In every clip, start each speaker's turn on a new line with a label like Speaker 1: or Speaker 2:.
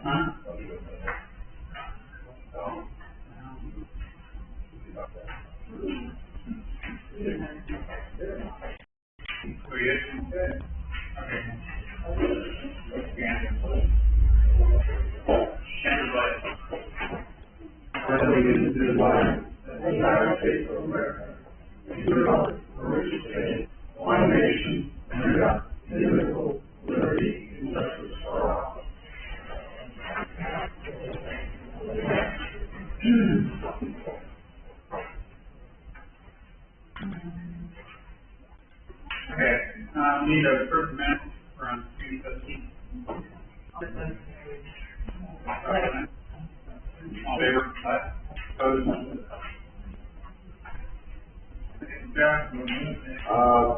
Speaker 1: Huh? One nation, under indivisible, liberty, and justice for all. Okay, we need a first minute from 2:15. All in favor? Aye. Opposed?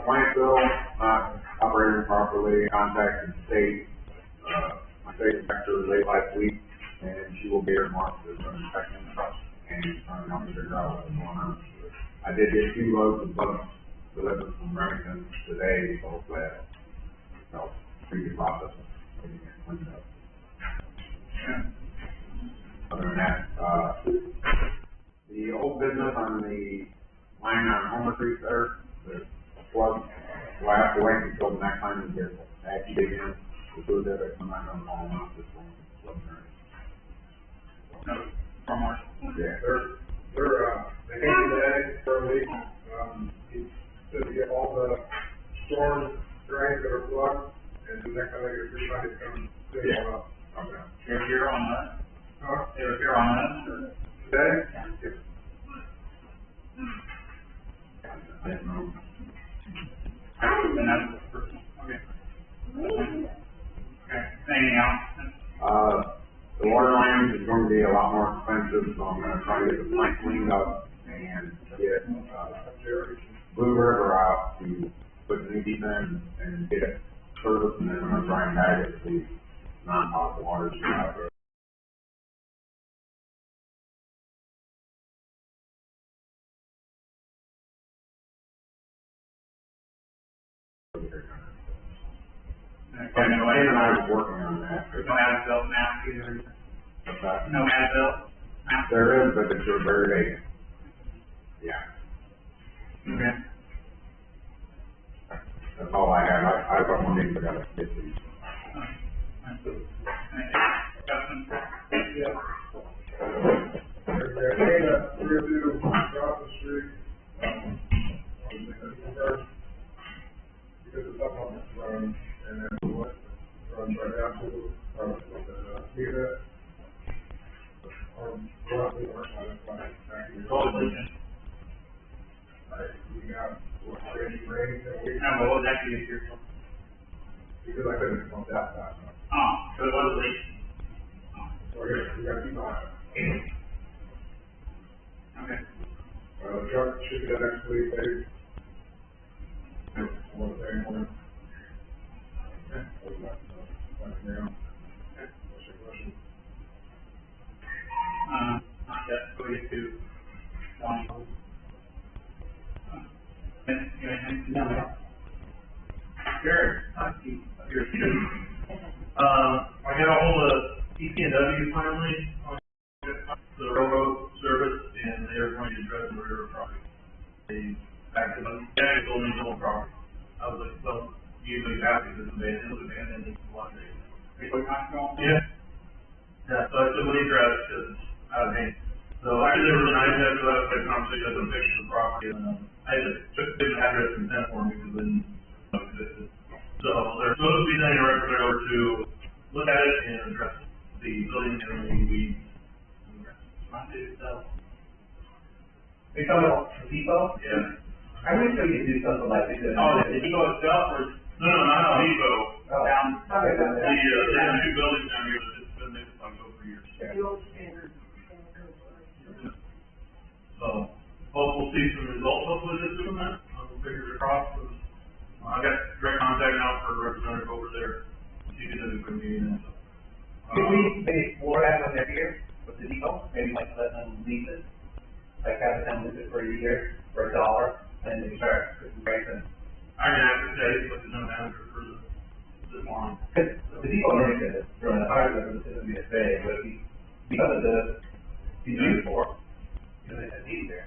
Speaker 2: Landfill not operating properly, contacted the state. My state inspector was late last week, and she will be here tomorrow to do an inspection and trying to help me figure out what's going on. I did get 2 loads of bugs delivered from Remington today, so hopefully that'll help speed the process of getting it cleaned up. Other than that, the old business on the line on Homer Creek there, the flood, we'll have to wait until the next time we get actually dig in. The food that I'm not gonna fall off this one.
Speaker 1: No, from our.
Speaker 2: Yeah.
Speaker 3: They came today for a week. He said to get all the storm drains that are plugged, and the next time they get free money to come dig them up. Okay.
Speaker 1: They're here on that?
Speaker 3: Huh?
Speaker 1: They were here on that? Or?
Speaker 3: Today?
Speaker 1: Yeah.
Speaker 2: I don't know.
Speaker 1: And that's the first one. Okay. Okay. Anything else?
Speaker 2: The water line is going to be a lot more expensive, so I'm gonna try to get the plant cleaned up and get, Blue River out to put the new deep in and get it serviced, and then I'm gonna try and bag it to the non-potable waters out there.
Speaker 1: Okay, no
Speaker 2: Ken and I was working on that.
Speaker 1: No as-built map either.
Speaker 2: What's that?
Speaker 1: No as-built map?
Speaker 2: There is, but it's very vacant. Yeah,
Speaker 1: Okay.
Speaker 2: that's all I have. I've got one meeting, but I gotta get these.
Speaker 1: Justin?
Speaker 3: Yeah. They're paying a 302 across the street, because it's up on this run, and then what runs right down to, Peter. Roughly, or we got, what, rain that we,
Speaker 1: No, but what was that here?
Speaker 3: because I couldn't come up that fast.
Speaker 1: Oh, so it was late.
Speaker 3: So we gotta keep on it.
Speaker 1: Okay.
Speaker 3: The truck should be done next week, maybe. One thing, one. Yeah.
Speaker 1: Not yet, so we get to one. No.
Speaker 4: Sure. I got a hold of EPNW finally on the railroad service, and they were going to address the river property. They backed it up. Yeah, it's only no property. I was like, well, usually happy because it was abandoned in one day. Yeah. Yeah, so I said, what do you address? Because out of hand. So actually, they were really nice after that, like, conversation, I took a picture of the property, and I just took the address and sent for me because then it existed. So they're supposed to be sending a representative over to look at it and address the building and the weeds.
Speaker 5: They talking about the depot?
Speaker 4: Yeah.
Speaker 5: I wish they could do something like this.
Speaker 1: Oh, the depot itself or?
Speaker 4: No, not the depot.
Speaker 5: Oh.
Speaker 1: Down.
Speaker 5: Okay, down
Speaker 4: The,
Speaker 5: there.
Speaker 4: there's two buildings down here that it's been there for years. So, we'll see some results hopefully this week on that. We'll figure it across. I got direct contact now for a representative over there. See if there's a good meeting.
Speaker 5: Could we maybe explore that one every year with the depot? Maybe like let them lease it? Like have them lease it for a year for $1, and they start putting rates in.
Speaker 4: I can ask today, but there's no manager for the this morning.
Speaker 5: Cause the depot area is running the fire service, it's gonna be a day, but because of the used for, you know, it's easier.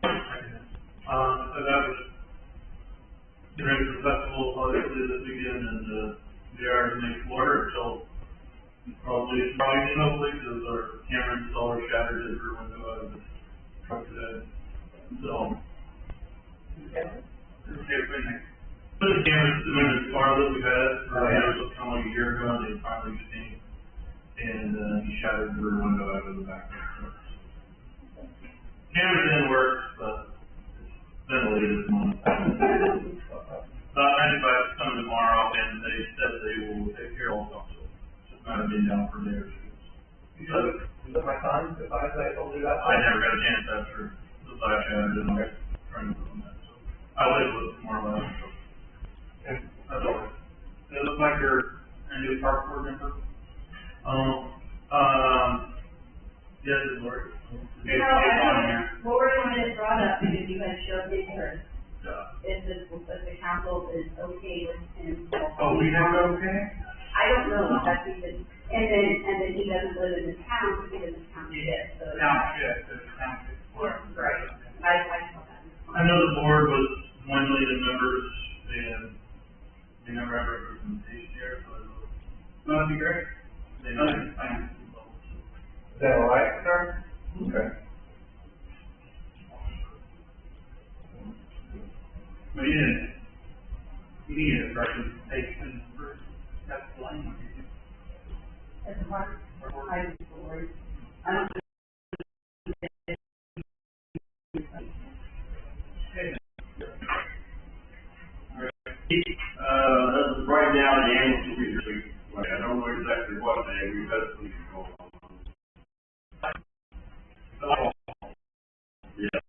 Speaker 4: So that was, the Ranger Festival, obviously this weekend, and, they are in the water, so probably hopefully, because our camera installer shattered his rear window out of the truck today. So. Put the cameras in the car that we've had, for kind of like a year ago, and they finally came, and, he shattered the rear window out of the back of the truck. Camera didn't work, but it's ventilated this morning. 95 coming tomorrow, and they said they will take care of all of it. Just not been down for a day or two.
Speaker 5: You took my son, the five that I told you about?
Speaker 4: I never got a chance after the flash had and I was trying to put on that, so. I'll wait a little tomorrow, so. That's all right. It looks like you're a new park board member. Yes, it's Lori.
Speaker 6: No, what we're doing is brought up because you had showed me first. If the council is okay with him.
Speaker 1: Oh, we have it okay?
Speaker 6: I don't know, that's because, and then he doesn't live in this town, he lives in this township, so.
Speaker 1: Township, the township.
Speaker 6: Right, I saw that.
Speaker 4: I know the board was dwindling in members and we never have representation here, so I don't know.
Speaker 1: No, that'd be great.
Speaker 4: They
Speaker 1: No,
Speaker 4: might-
Speaker 1: that's fine.
Speaker 5: Is that all right, sir? Okay.
Speaker 1: But you need a representation for, that's the line.
Speaker 6: It's hard, I just worry. I don't.
Speaker 2: That was right now the annual supervisory, like, I don't know exactly what day, we had some go on. Yeah.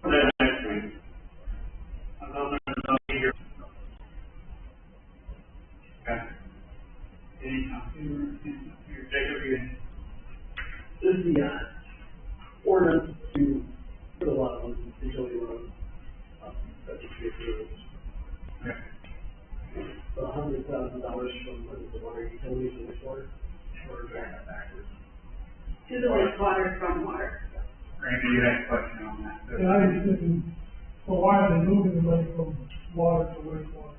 Speaker 2: Then next week.
Speaker 1: I'm hoping somebody here. Okay. Anytime. Here, Jacob, you.
Speaker 7: This is the, ordinance to put a lot on utility roads, such as this.
Speaker 1: Okay.
Speaker 7: $100,000 from the water utilities and wastewater.
Speaker 1: Or back that backwards.
Speaker 6: To the wastewater from water.
Speaker 1: Randy, you had a question on that.
Speaker 8: And I was thinking, so why are they moving the money from water to wastewater?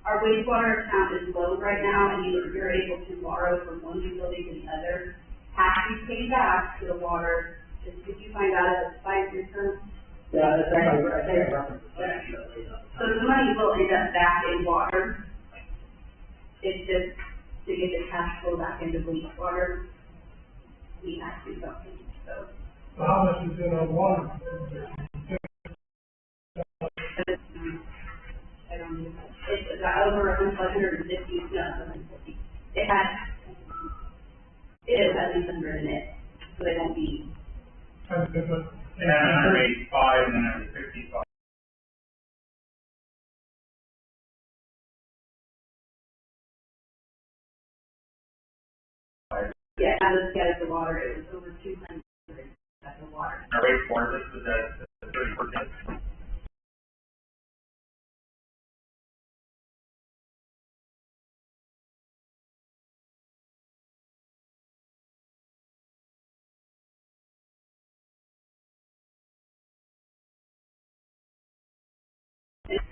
Speaker 6: Our wastewater account is low right now, and you're able to borrow from one utility to the other. Half you pay back to the water, just did you find out if it's 5-year term?
Speaker 7: Yeah, that's actually, I think I referenced that.
Speaker 6: So the money will end up back in water. It's just to get the cash flow back into wastewater, we have to do something, so.
Speaker 8: So how much is in our water?
Speaker 6: I don't know, it's got over 150, no, 150. It has at least 100 in it, so they won't be.
Speaker 8: And if it-
Speaker 1: And 185 and then 155.
Speaker 6: Yeah, as the water, it was over 200 at the water.
Speaker 1: Our rate for this was at 30%.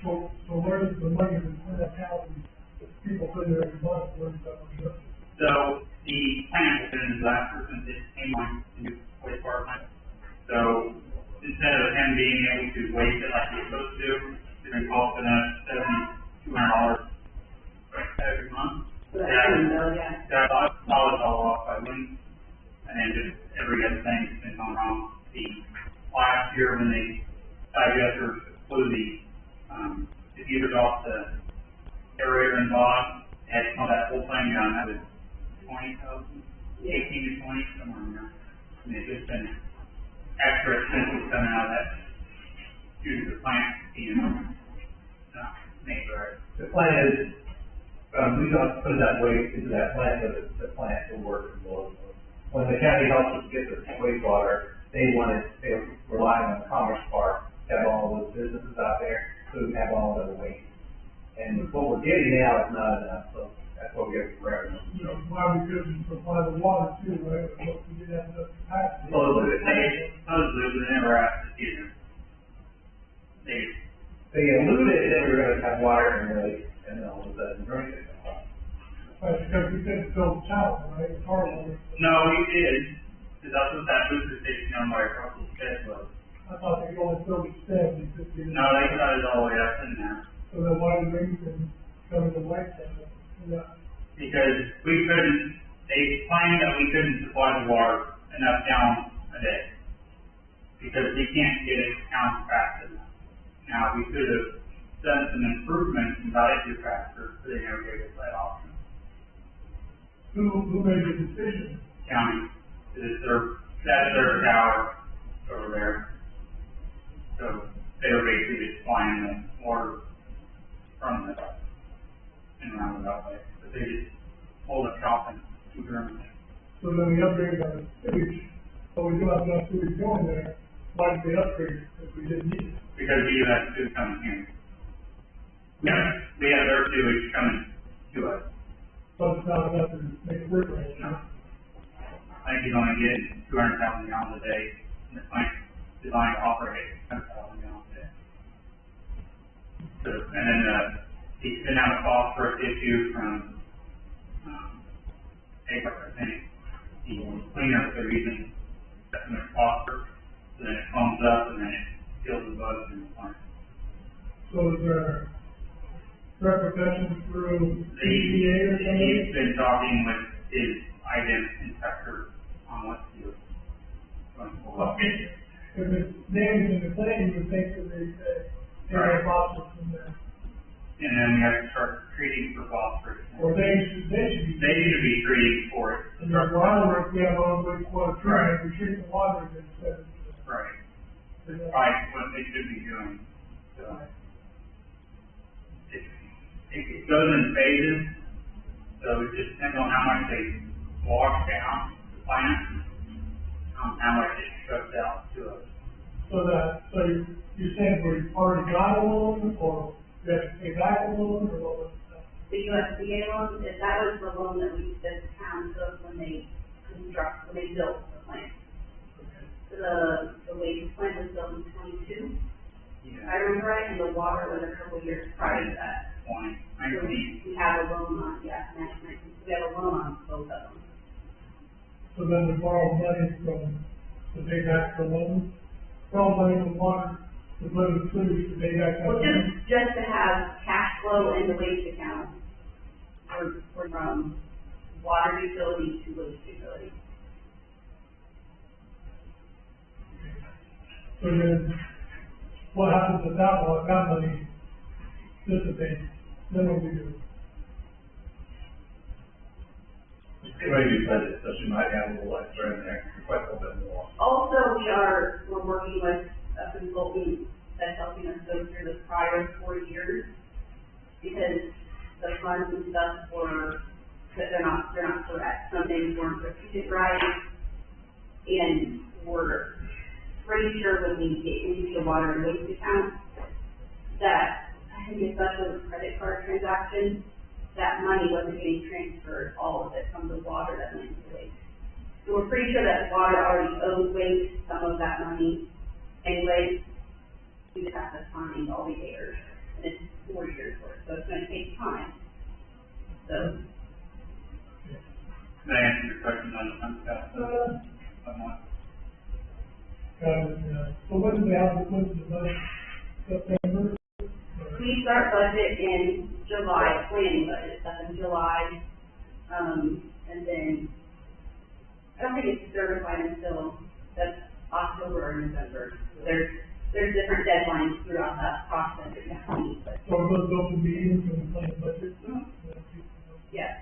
Speaker 8: So where does the money from that housing, people put in every month, where does that money go?
Speaker 1: So the plant has been in last person that came on to do wastewater plant. So instead of him being able to waste it like he's supposed to, it's been costing us $7,200 every month.
Speaker 6: So that's, yeah.
Speaker 1: That all off by wind, and then just every other thing that's been going wrong. The last year when they digesters flew the diffusers off the aerator and bottom, had to come that whole thing down, that was 20,000, 18 to 20, somewhere in there. And it's just been extra expensive coming out of that due to the plant being made right.
Speaker 5: The plan is, we don't put that waste into that plant, but the plant will work as well. When the county helps us get the wastewater, they rely on the Commerce Park, have all those businesses out there, so we have all the waste. And what we're getting now is not enough, so that's what we have to grab.
Speaker 8: You know, why we couldn't supply the water too, right? But we didn't have enough capacity.
Speaker 5: Supposedly,
Speaker 1: Supposedly, they never asked us either.
Speaker 5: they alluded that we were gonna have water in there, and then all of a sudden, drink it.
Speaker 8: Right, because we couldn't fill the town, right? It's hard water.
Speaker 1: No, we did, because that's what that booster station on my Russell's bed was.
Speaker 8: I thought they could only fill the stem, they just didn't.
Speaker 1: No, they cut it all the way up in there,
Speaker 8: So then why did Livingston come to the White Town? Yeah.
Speaker 1: because we couldn't, they claimed that we couldn't supply the water enough gallons a day. Because we can't get it down fast enough. Now, we could have done some improvements and got it to faster, but they never gave us that option.
Speaker 8: Who made the decision?
Speaker 1: County, that's their tower over there. So they were basically supplying the water from the, in a roundabout way, but they just hold it off and keep it running.
Speaker 8: So then we upgraded our sewage, but we do have enough sewage going there, why did they upgrade it if we didn't need it?
Speaker 1: Because we do have food coming here. We have their sewage coming to us.
Speaker 8: But it's not enough to make it work right
Speaker 1: No.
Speaker 8: now.
Speaker 1: I think he's only getting 200,000 gallons a day, and the plant designed to operate 100,000 gallons a day. So, and then, he's been out of phosphorus issue from, April, I think. The cleaners are using that much phosphorus, so then it foams up and then it kills the bugs in the plant.
Speaker 8: So is there repercussions through EPA or something?
Speaker 1: He's been talking with his item inspector on what to do. Going forward.
Speaker 8: If it's damaging the plant, you would think that they have phosphorus in there.
Speaker 1: And then we have to start treating for phosphorus.
Speaker 8: Or they should be.
Speaker 1: They need to be treating for it.
Speaker 8: And there's water work, we have our own wastewater treatment, we treat the water instead of.
Speaker 1: Right. That's probably what they should be doing, so. It goes in phases, so it just depends on how much they wash down the plant, how much it shuts out to us.
Speaker 8: So you're saying we already got a loan, or we have to pay back a loan, or what was that?
Speaker 6: The USDA loan, that was the loan that the town took when they built the plant. The waste plant was built in 22,
Speaker 1: Yeah.
Speaker 6: I remember right, and the water was a couple years prior to that. So
Speaker 1: 19.
Speaker 6: we have a loan on, we have a loan on both of them.
Speaker 8: So then we borrow money to pay back the loan, borrow money from water, to put in sewage to pay back that
Speaker 6: Well,
Speaker 8: loan.
Speaker 6: just to have cash flow in the waste account for from water utility to waste utility.
Speaker 8: So then, what happens if that money dissipates, then what we do?
Speaker 5: Maybe budget, so she might have a little extra in there, quite a little bit more.
Speaker 6: Also, we're working with a consultant that's helping us go through the prior 4 years, because the funds and stuff that they're not correct. Some things weren't repeated right, and we're pretty sure when we get into the water and waste account, that, I think especially with credit card transactions, that money wasn't getting transferred, all of it, from the water that went into waste. So we're pretty sure that water already owed waste some of that money anyway. We just have to find all the errors, and it's 4 years worth, so it's gonna take time. So,
Speaker 1: Did I answer your question on that? Somewhat.
Speaker 8: So when do they have to put the budget, September?
Speaker 6: we start budget in July, planning budget stuff in July, and then, I don't think it's certified until that's October or November. There's different deadlines throughout that process that you have to meet, but,
Speaker 8: So those open meetings and plan budget?
Speaker 6: yeah.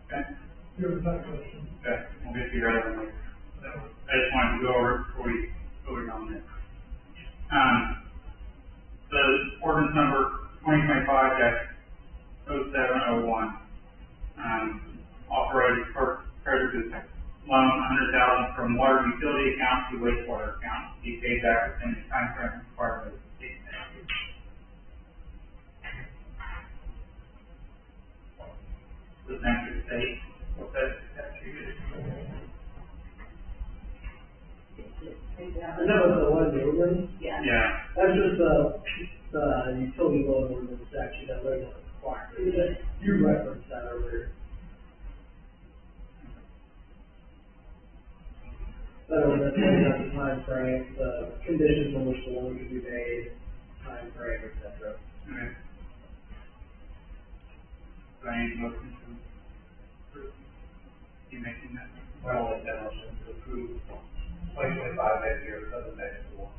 Speaker 1: Okay,
Speaker 8: Here's that question.
Speaker 1: okay, we'll get to your other one later. So, I just wanted to go over it before we voted on this. The ordinance number 2025-0701, authorizes creditors to loan $100,000 from water utility account to wastewater account to be paid back within the time frame required by the state statute. doesn't have to state what that statute is.
Speaker 7: I know it's the one building,
Speaker 6: Yeah.
Speaker 1: Yeah,
Speaker 7: that's just the utility load ordinance statute that lays out the requirements. You referenced that earlier. So that's the time frame, the conditions in which the loan can be made, time frame, et cetera.
Speaker 1: okay. So I need to motion to approve. You making that?
Speaker 5: Well, like that motion to approve 2025 next year, doesn't make it one.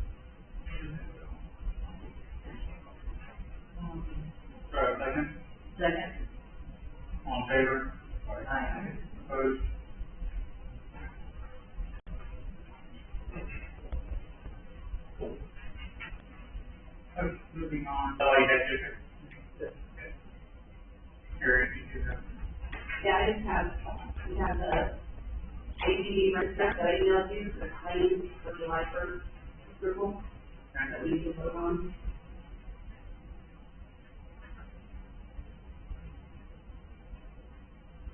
Speaker 1: Sorry, second?
Speaker 6: Second.
Speaker 1: All in favor?
Speaker 6: Aye.
Speaker 1: Opposed? Moving on. Oh, you had to. Eric, you do that.
Speaker 6: Yeah, I just have, we have the ATV rent stuff that I emailed you for the claims for July first approval that we need to vote on.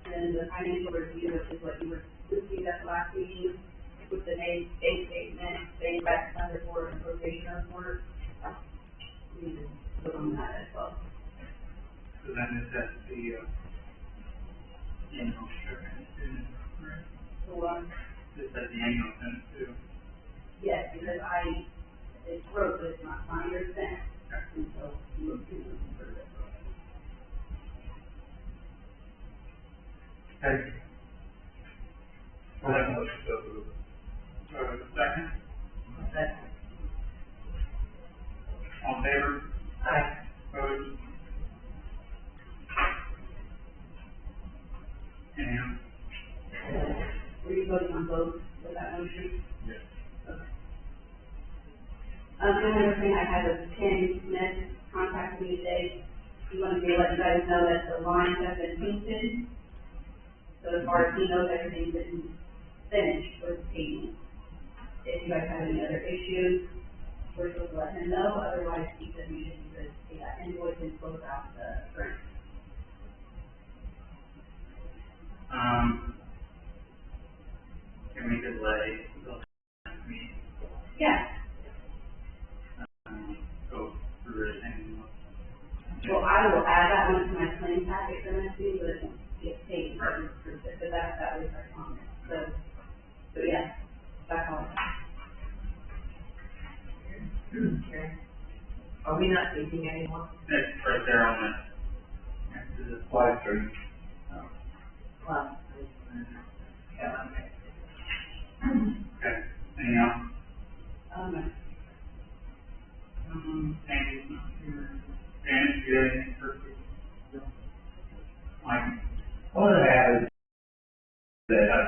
Speaker 6: And the financial review, which is what you were listening at the last meeting, with the bank statement, bank back under board and rotation report. We need to vote on that as well.
Speaker 1: So then is that the, annual statement, right?
Speaker 6: So,
Speaker 1: Is that the annual sentence too?
Speaker 6: yes, because it's wrote, but it's not signed or sent, and so you will do it for this.
Speaker 1: Okay.
Speaker 5: I'll have a motion to approve.
Speaker 1: Second?
Speaker 6: Second.
Speaker 1: All in favor?
Speaker 6: Aye.
Speaker 1: Opposed? Any else?
Speaker 6: Were you voting on both for that motion?
Speaker 5: Yes.
Speaker 6: Okay. The only other thing I had was Tim Smith contacted me today. He wanted me to let you guys know that the lines have been painted. So as far as he knows, everything's been finished with painting. If you guys have any other issues, we're supposed to let him know, otherwise he said we should just pay that invoice and close out the grant.
Speaker 1: Can we delay the meeting?
Speaker 6: Yeah,
Speaker 1: Go through everything?
Speaker 6: well, I will add that one to my claim packet for next week, but it won't get paid, but that was our comment, so yeah, that's all.
Speaker 9: Okay. Are we not taking anyone?
Speaker 1: It's right there on the, next to the
Speaker 5: Slide 3.
Speaker 9: Well, yeah, okay.
Speaker 1: okay, anything else? Andy's not here. Dan, do you have anything for Mike?
Speaker 5: All that I have is that,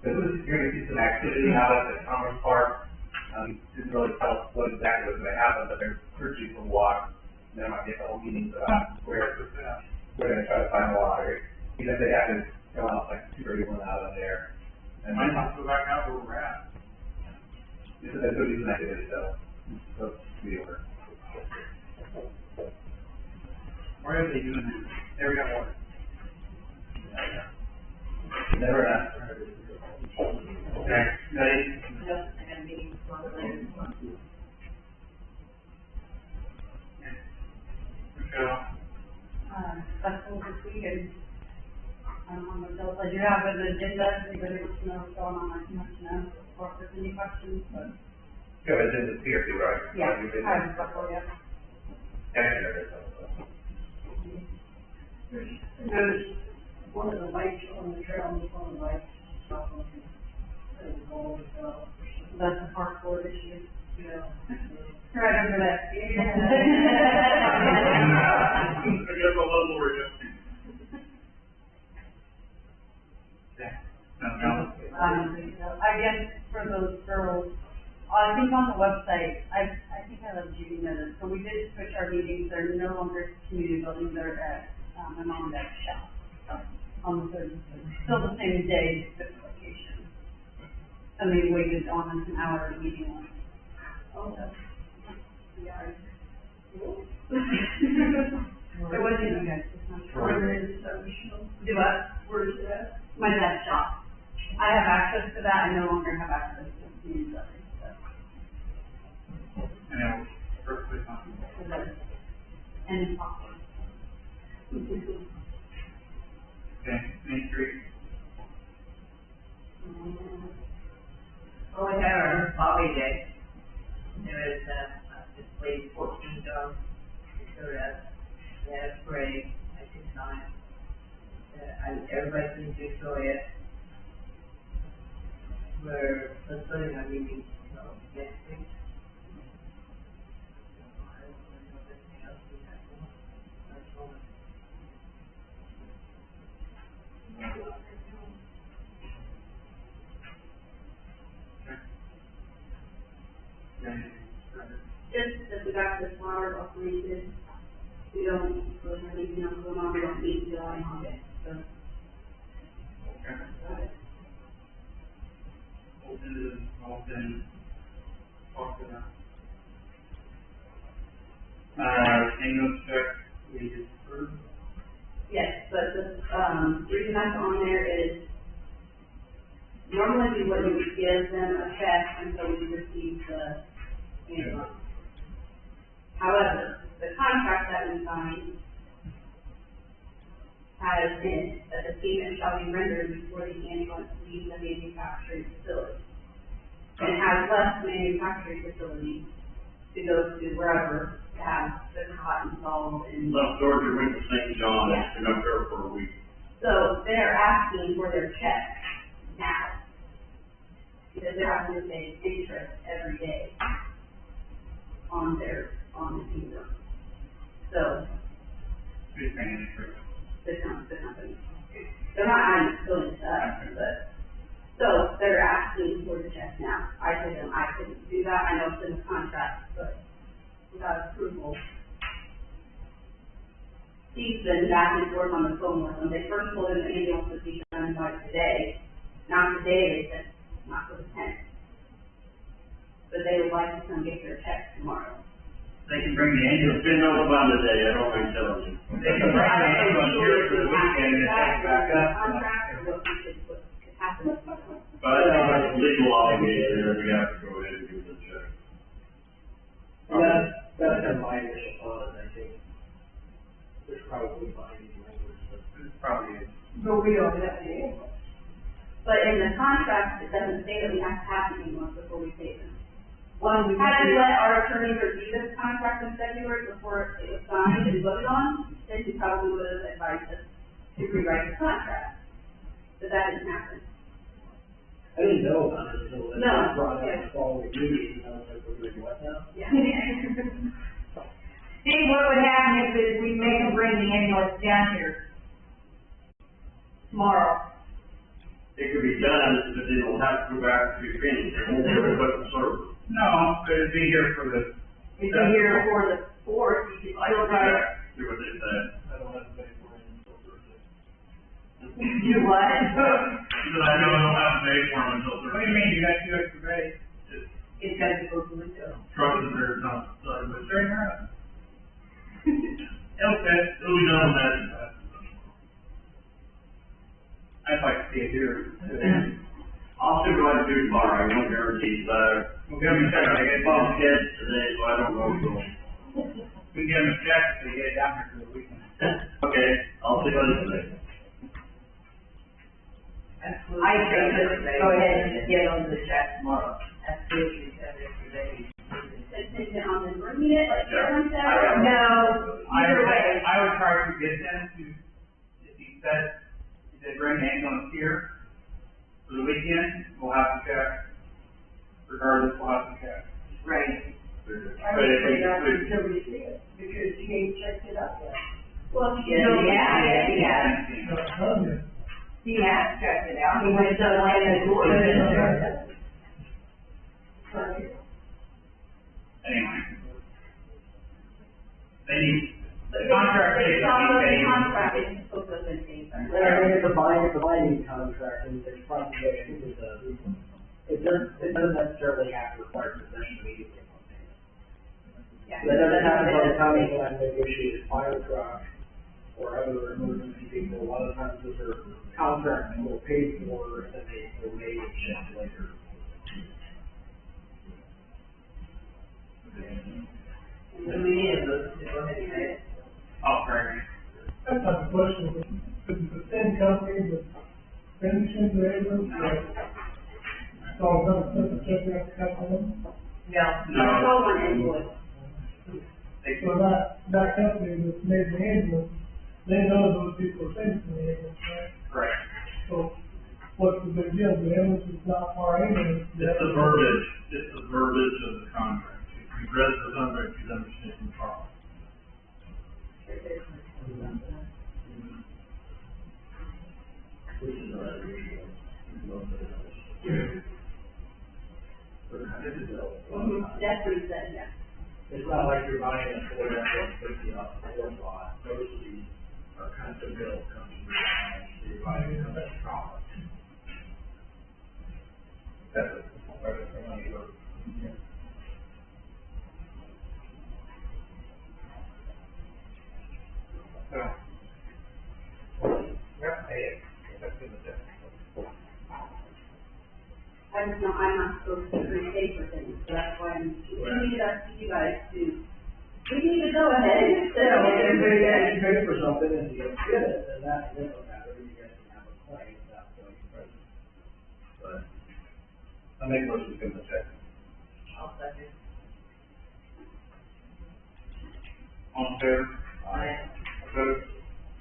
Speaker 5: you're gonna see some activity out at the Commerce Park. Didn't really tell us what exactly was gonna happen, but they're encouraging some walk. There might be a couple meetings about where we're gonna try to find a lottery. Because they have to go out like 2:31 out of there. And
Speaker 1: Might not go back out where we're at.
Speaker 5: this is a good reason activity, so be over.
Speaker 1: Why are they doing that? There we got water.
Speaker 5: Never asked.
Speaker 1: Okay, ready?
Speaker 6: Yep, I got a meeting with one later.
Speaker 1: Michelle?
Speaker 6: That's all this week, and, on the bill, I do have an agenda, if anybody wants to know what's going on, I can let you know, or if there's any questions, but.
Speaker 5: Go ahead, then the PRC, right?
Speaker 6: Yeah,
Speaker 5: You've been-
Speaker 6: I have a couple, yeah. There's one of the lights on the trail, and one of the lights, that's the park board issue, you know. Right under that.
Speaker 1: I guess a little more adjusting. Okay. Nothing else?
Speaker 6: I guess for those girls, I think on the website, I think I let you know this, so we did switch our meetings, they're no longer community buildings, they're at, my mom and dad's shop. On the third, still the same day, different location. And we waited on an hour meeting on. Oh, that's. Yeah. It wasn't you guys, it's not Do what? Where's that? My dad's shop. I have access to that, I no longer have access to the newsletter, so.
Speaker 1: And that was perfectly fine.
Speaker 6: And popcorn.
Speaker 1: Okay, Main Street,
Speaker 9: Oh, we had our hobby day. There was, displayed 14 dogs. They showed up. They had a parade. I took time. Everybody seemed to enjoy it. Let's put it on meeting, so, next week.
Speaker 6: Just that we got this flower operated, we don't really have anything else going on, we don't need to go on it, so.
Speaker 1: Alton, talked about. Ambulance check, we just approved.
Speaker 6: Yes, but the, reason that's on there is normally we wouldn't give them a check until we receive the ambulance. However, the contract that we signed has in it that the payment shall be rendered before the ambulance leaves the manufacturing facility. And it has left the manufacturing facility to go to wherever to have the cot installed and.
Speaker 10: Left Georgia, went to St. John,
Speaker 6: Yeah.
Speaker 10: and up there for a week.
Speaker 6: So they're asking for their check now. Because they're having to pay interest every day on the income. So,
Speaker 1: Who's paying it for?
Speaker 6: the company. They're not adding billing to us, but, so they're asking for the check now. I told them I couldn't do that, I know it's in the contract, but without approval. He's been back and forth on the phone with them. They first told him the ambulance would be done by today. Not today, they said, not for the 10th. But they would like to come get their check tomorrow.
Speaker 1: They can bring the ambulance.
Speaker 10: Been notified today, I don't mind telling you.
Speaker 1: They can bring the ambulance here for the weekend and take it back up.
Speaker 6: Contract or what we should put, could happen.
Speaker 10: But I think that's a legal obligation, there, we have to go ahead and give the check.
Speaker 7: That's kind of my initial thought, I think. There's probably binding language, but.
Speaker 1: It's probably,
Speaker 9: But we don't have to.
Speaker 6: But in the contract, it doesn't say that we have to have the ambulance before we pay them.
Speaker 9: One, we
Speaker 6: Had we let our attorney review this contract in February before it was signed and voted on, then he probably would have advised us to rewrite the contract. But that didn't happen.
Speaker 7: I didn't know about it until it
Speaker 6: No.
Speaker 7: was brought up in the following meeting, and I was like, we're doing what now?
Speaker 6: Yeah.
Speaker 9: See, what would happen if we make them bring the ambulance down here tomorrow?
Speaker 10: It could be done, but they don't have to go back to the training, they won't be able to put the server.
Speaker 1: no, but it'd be here for the.
Speaker 9: If you're here for the 4th, you could still try to
Speaker 10: See what they say.
Speaker 4: I don't have to pay for it until Thursday.
Speaker 9: do what?
Speaker 4: Because I know I don't have to pay for them until
Speaker 1: What do
Speaker 4: Thursday.
Speaker 1: you mean, you got 2 extra days?
Speaker 9: It's got to go to the window.
Speaker 4: Truck is there, not, sorry, but
Speaker 1: Straighten her up.
Speaker 4: okay, it'll be done on that.
Speaker 1: I'd like to see it here.
Speaker 10: I'll see what I can do tomorrow, I won't guarantee, but
Speaker 1: We'll give them a check, I
Speaker 10: I
Speaker 1: guess,
Speaker 10: bought kids today, so I don't know, so.
Speaker 1: we give them a check, so they get it down here for the weekend.
Speaker 10: Okay, I'll see what I can do.
Speaker 9: I think just go ahead and get on the check tomorrow. That's what you said yesterday.
Speaker 6: Contingent on them bringing it, like Karen said.
Speaker 9: No, either way.
Speaker 1: I would try to get them to, if he said, if they bring the ambulance here for the weekend, we'll have to check. Regardless, we'll have to check.
Speaker 9: Right.
Speaker 1: But if we,
Speaker 9: until we see it, because he ain't checked it out yet.
Speaker 6: Well,
Speaker 9: He has checked it out. He went to the land and board.
Speaker 1: anyway. They need, the contract is
Speaker 6: It's on the
Speaker 1: paid.
Speaker 6: contract, it's supposed to have been paid.
Speaker 7: It's a binding contract, and it's probably, I think it doesn't necessarily have to require possession immediately upon payment.
Speaker 6: Yeah.
Speaker 7: That doesn't happen by the time you have negotiated fire truck, or other emergency people, a lot of times those are contracts that were paid for, and then they were made and shipped later.
Speaker 9: Do we need a motion to go ahead and pay it?
Speaker 1: Oh, sorry.
Speaker 8: I have a question, is the same company that finishing the ambulance, so I'm gonna send the check out to them?
Speaker 9: No.
Speaker 6: That's all one invoice.
Speaker 8: So that company that's made the ambulance, they know those people are finishing the ambulance, right?
Speaker 1: Correct.
Speaker 8: So, what's the big deal, the ambulance is not our ambulance.
Speaker 4: It's the verbiage of the contract. If you read the contract, you understand the problem.
Speaker 7: Which is not unusual.
Speaker 6: That's what he said, yeah.
Speaker 7: It's not like you're buying a Ford F-150 off the floor lot. Most of these are custom built, comes from the line, so you're buying a custom product. That's where the money goes.
Speaker 6: I'm not supposed to pay for things, so that's why we need you guys to, we need to go ahead and sit on it.
Speaker 7: If you pay for something and you don't get it, then that's a different matter, you guys can have a claim at that point.
Speaker 5: But I make motion to give them a check.
Speaker 9: I'll second.
Speaker 1: All in favor?
Speaker 9: Aye.
Speaker 1: Opposed?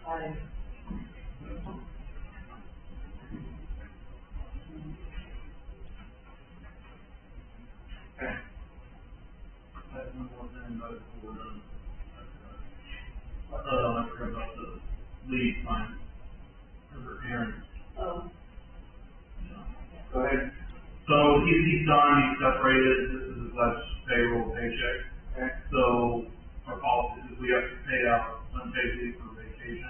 Speaker 9: Aye.
Speaker 1: Okay.
Speaker 4: I have one more thing about it before we're done. I forgot about the lead time for Aaron.
Speaker 6: Oh,
Speaker 1: Go ahead.
Speaker 4: So he's done, he's separated, this is his last payroll paycheck.
Speaker 1: Okay.
Speaker 4: So our policy is we have to pay out unpaid leave for vacation,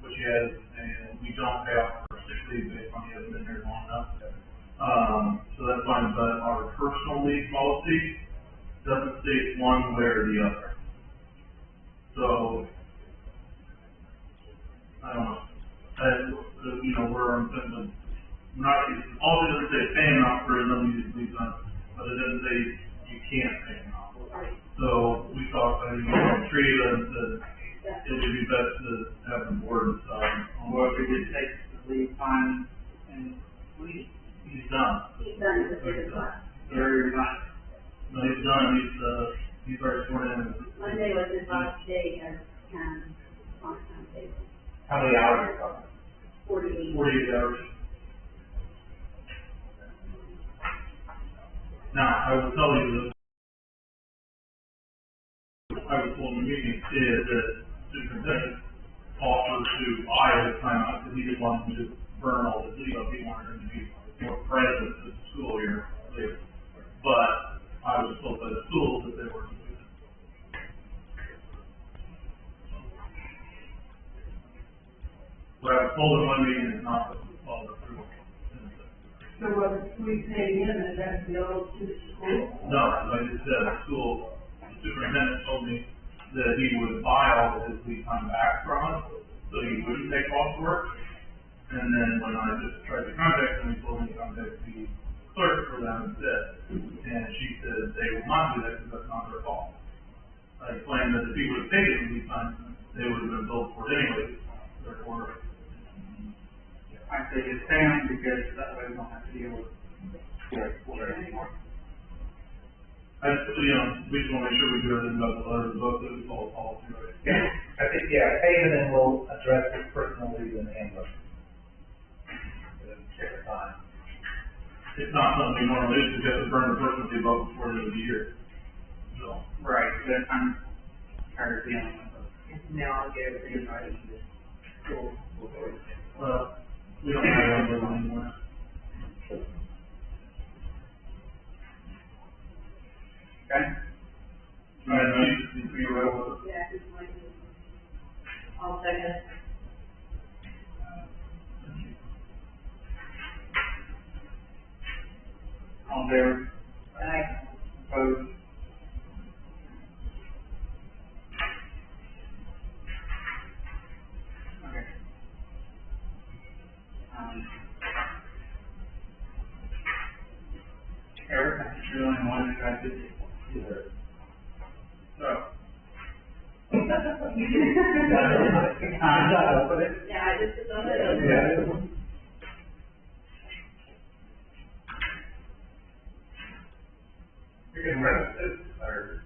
Speaker 4: which he has, and we don't pay out for sick leave based on he hasn't been here long enough. So that's fine, but our personal leave policy doesn't state one way or the other. So, I don't know, we're not, all it doesn't say pay him out for his unused leave time, but it doesn't say you can't pay him out. So, we talked, treated him, said it would be best to have the board decide on
Speaker 1: Well, if we could take the leave time and leave.
Speaker 4: he's done.
Speaker 6: he's done with his class.
Speaker 1: Or not.
Speaker 4: No, he's done, he's already sworn in.
Speaker 6: Monday was his last day as on table.
Speaker 5: How many hours are you talking?
Speaker 6: 48.
Speaker 4: 48 hours. Now, I will tell you that I was told in the meeting is that superintendent offered to buy his time out because he didn't want him to burn all his leave up. He wanted him to be more present this school year later. But I was told by the schools that they were doing it. What I was told in one meeting is not what was followed through.
Speaker 8: So whether we pay him, and that's the old to the school?
Speaker 4: No, like I said, the school superintendent told me that he would buy all of his leave time back from us, so he wouldn't take off work. And then when I just tried to contact him, he told me to contact the clerk for them instead. And she said they will not do that because that's not their fault. I explained that if he would have taken the leave time, they would have been billed for it anyway. Therefore,
Speaker 1: I say just pay them because that way we don't have to deal with it anymore.
Speaker 4: we just want to make sure we do everything about the letter of the book that we follow policy, right?
Speaker 5: Yeah, I think, pay and then we'll address the personal leave in the handbook. Different time.
Speaker 4: It's not something we normally do, because we burn the personal leave up before the end of the year. So,
Speaker 1: Right, but I'm tired of dealing with it.
Speaker 9: Now I'll get everything right.
Speaker 4: we don't have that anymore.
Speaker 1: Okay?
Speaker 4: And you figure out what,
Speaker 6: Yeah, it's like, I'll second.
Speaker 1: All in favor?
Speaker 9: Aye.
Speaker 1: Opposed? Eric, I think you're the only one who tried to do it. So.
Speaker 6: Yeah, I just put those in.
Speaker 7: Yeah.
Speaker 4: You can rent it, or,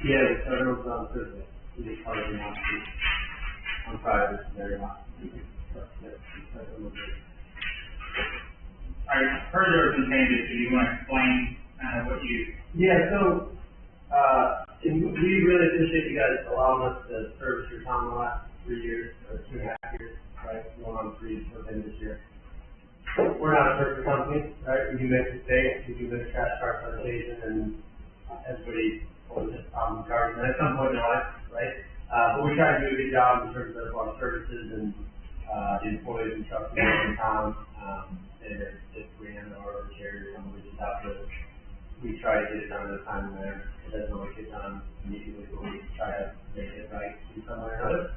Speaker 5: Yeah, so there was on Thursday, we just started in on Friday, there,
Speaker 1: I heard there were some changes, so you want to explain, what you,
Speaker 5: Yeah, so, and we really appreciate you guys allowing us to service your town the last 3 years, or 2.5 years, right, going on 3 for the end of this year. We're not a perfect company, right, we do make mistakes, we do miss cash cards on occasion, and everybody always has problems with cards, and at some point in their life, right? But we try to do a good job in terms of our services and, the employees and customers in town, and if we hand our carrier, someone reaches out to us, we try to get it done in a timely manner. It doesn't always get done immediately, but we try to make it right in some way or another.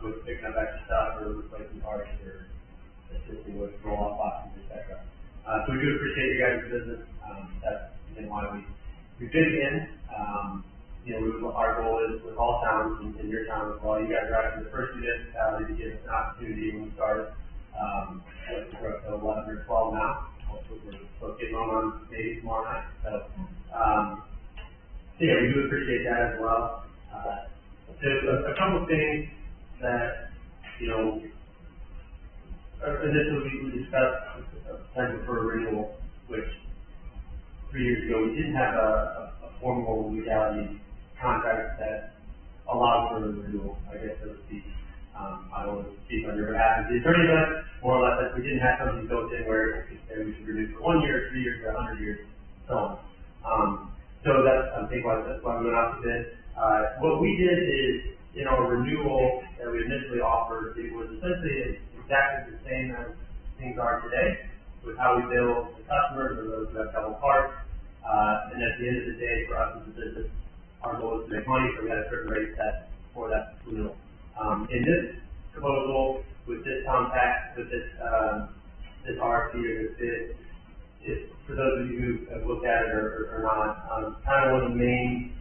Speaker 5: With picking up extra stuff or replacing parts or assisting with roll-off boxes, et cetera. So we do appreciate you guys' business. That's again why we fit in. Our goal is with all towns in your town as well. You guys are actually the first municipality to give us an opportunity when we started. We're up to 11 or 12 now. Hopefully we're supposed to get on maybe tomorrow night. So yeah, we do appreciate that as well. There's a couple of things that, initially we discussed potential for a renewal, which 3 years ago we didn't have a formal legality contract that allowed for a renewal, I guess, so to speak. I don't want to speak on your behalf as the attorney, but more or less that we didn't have something built in where we could say we should renew for 1 year, 3 years, or 100 years, so on. So that's, I think, that's why we went out to bid. What we did is, in our renewal that we initially offered, it was essentially exactly the same as things are today, with how we bill the customers or those who have double parts. And at the end of the day, for us as a business, our goal is to make money, so we had a certain rate set for that renewal. In this proposal, with this compact, with this RFP or this bid, for those of you who have looked at it or not, kind of one of the main